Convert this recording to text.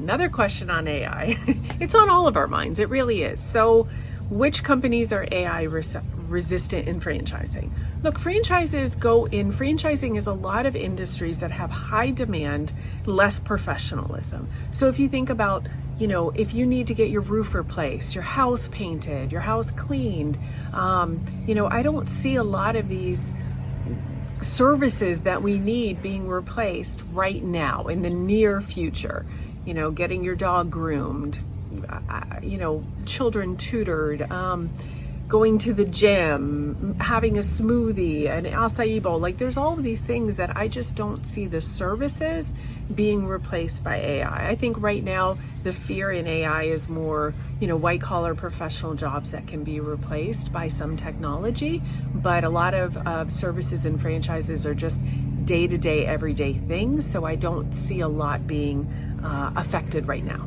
another question on AI. It's on all of our minds, it really is. So which companies are AI resistant in franchising? Look, franchising is a lot of industries that have high demand, less professionalism. So if you think about, if you need to get your roof replaced, your house painted, your house cleaned, I don't see a lot of these services that we need being replaced right now in the near future. Getting your dog groomed, children tutored, going to the gym, having a smoothie, an acai bowl. Like, there's all of these things that I just don't see the services being replaced by AI. I think right now the fear in AI is more, white collar professional jobs that can be replaced by some technology. But a lot of services and franchises are just day-to-day, everyday things. So I don't see a lot being affected right now.